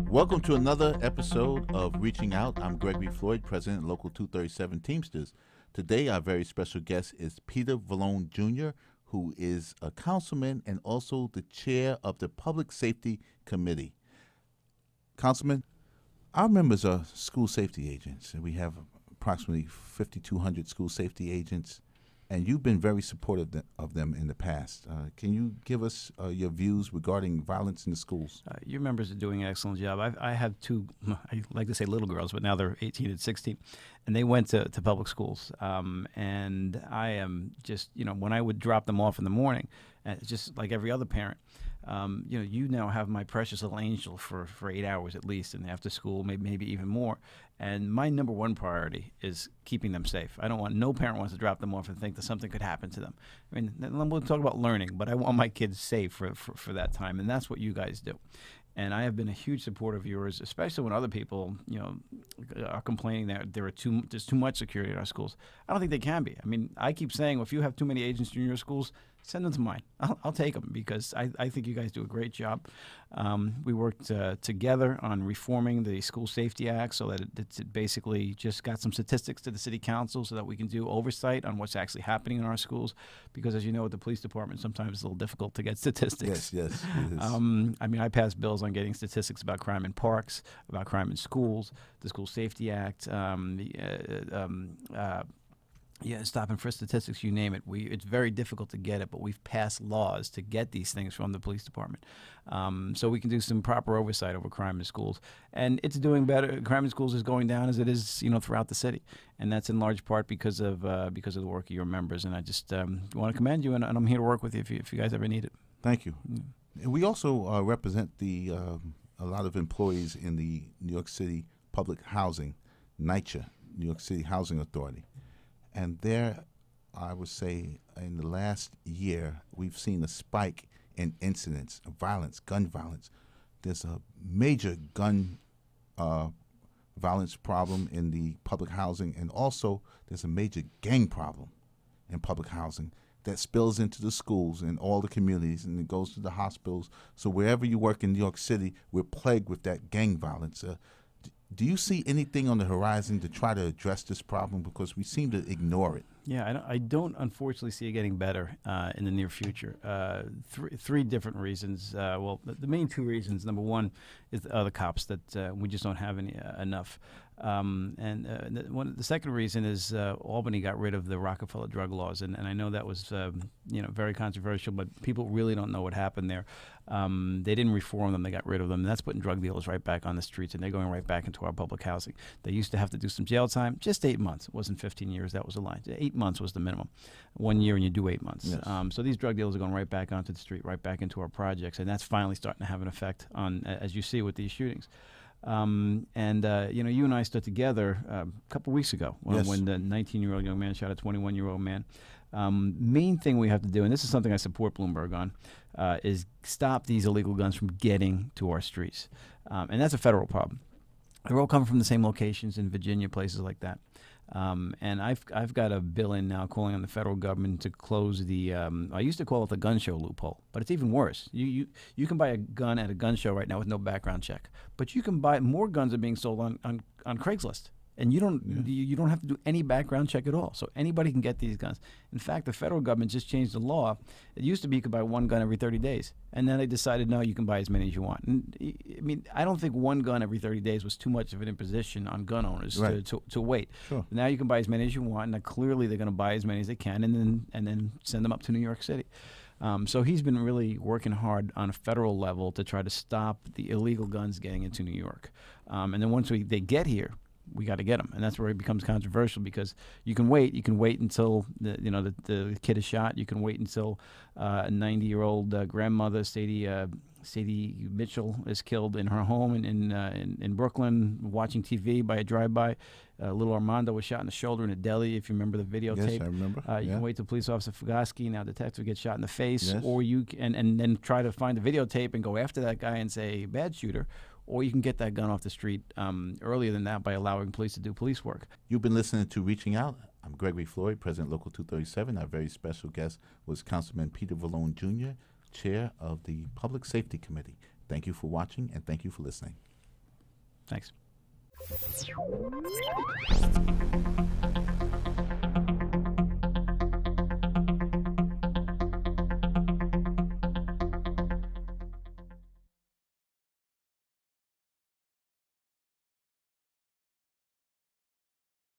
Welcome to another episode of Reaching Out. I'm Gregory Floyd, President of Local 237 Teamsters. Today, our very special guest is Peter Vallone, Jr., who is a councilman and also the chair of the Public Safety Committee. Councilman, our members are school safety agents, and we have approximately 5,200 school safety agents, and you've been very supportive of them in the past. Can you give us your views regarding violence in the schools? Your members are doing an excellent job. I have two, I like to say little girls, but now they're 18 and 16, and they went to public schools. And I am just, when I would drop them off in the morning, just like every other parent, you now have my precious little angel for 8 hours at least, and after school, maybe even more. And my number one priority is keeping them safe. No parent wants to drop them off and think that something could happen to them. I mean, we'll talk about learning, but I want my kids safe for that time, and that's what you guys do. And I have been a huge supporter of yours, especially when other people, are complaining that there's too much security in our schools. I don't think they can be. I mean, I keep saying, well, if you have too many agents in your schools, send them to mine. I'll take them because I think you guys do a great job. We worked together on reforming the School Safety Act so that it basically just got some statistics to the City Council so that we can do oversight on what's actually happening in our schools. Because as you know, at the police department, sometimes it's a little difficult to get statistics. Yes. I mean, I passed bills on getting statistics about crime in parks, about crime in schools, the School Safety Act, stop and frisk statistics, you name it. It's very difficult to get it, but we've passed laws to get these things from the police department. So we can do some proper oversight over crime in schools. And it's doing better. Crime in schools is going down as it is, throughout the city. And that's in large part because of the work of your members. And I just want to commend you, and I'm here to work with you if you guys ever need it. Thank you. And we also represent a lot of employees in the New York City Public Housing, NYCHA, New York City Housing Authority. And there, I would say, in the last year, we've seen a spike in incidents of violence, gun violence. There's a major gun violence problem in the public housing, and also there's a major gang problem in public housing that spills into the schools and all the communities, and it goes to the hospitals. So wherever you work in New York City, we're plagued with that gang violence. Do you see anything on the horizon to try to address this problem? Because we seem to ignore it. Yeah, I don't unfortunately see it getting better in the near future. Three different reasons. Well, the main two reasons. Number one is the cops, that we just don't have enough. The second reason is Albany got rid of the Rockefeller drug laws, and I know that was very controversial, but people really don't know what happened there. They didn't reform them; they got rid of them. And that's putting drug dealers right back on the streets, and they're going right back into our public housing. They used to have to do some jail time, just 8 months. It wasn't 15 years. That was the line. 8 months was the minimum. 1 year and you do 8 months. Yes. So these drug dealers are going right back onto the street, right back into our projects, and that's finally starting to have an effect on, as you see with these shootings. You and I stood together a couple weeks ago when the 19-year-old young man shot a 21-year-old man. Main thing we have to do, and this is something I support Bloomberg on, is stop these illegal guns from getting to our streets. And that's a federal problem. They're all coming from the same locations in Virginia, places like that. And I've got a bill in now calling on the federal government to close the, I used to call it the gun show loophole, but it's even worse. You can buy a gun at a gun show right now with no background check, but you can buy more guns are being sold on Craigslist. And you don't have to do any background check at all. So anybody can get these guns. In fact, the federal government just changed the law. It used to be you could buy one gun every 30 days. And then they decided, no, you can buy as many as you want. And I mean, I don't think one gun every 30 days was too much of an imposition on gun owners to wait. Sure. Now you can buy as many as you want. And clearly they're going to buy as many as they can and then send them up to New York City. So he's been really working hard on a federal level to try to stop the illegal guns getting into New York. And then once they get here, we got to get them, and that's where it becomes controversial because you can wait. You can wait until the kid is shot. You can wait until a 90-year-old grandmother, Sadie Mitchell, is killed in her home in Brooklyn, watching TV by a drive-by. Little Armando was shot in the shoulder in a deli. If you remember the videotape, yes, I remember. You can wait till police officer Fugaski, now detective, gets shot in the face, or you can, and then try to find the videotape and go after that guy and say bad shooter. Or you can get that gun off the street earlier than that by allowing police to do police work. You've been listening to Reaching Out. I'm Gregory Floyd, President Local 237. Our very special guest was Councilman Peter Vallone, Jr., Chair of the Public Safety Committee. Thank you for watching, and thank you for listening. Thanks.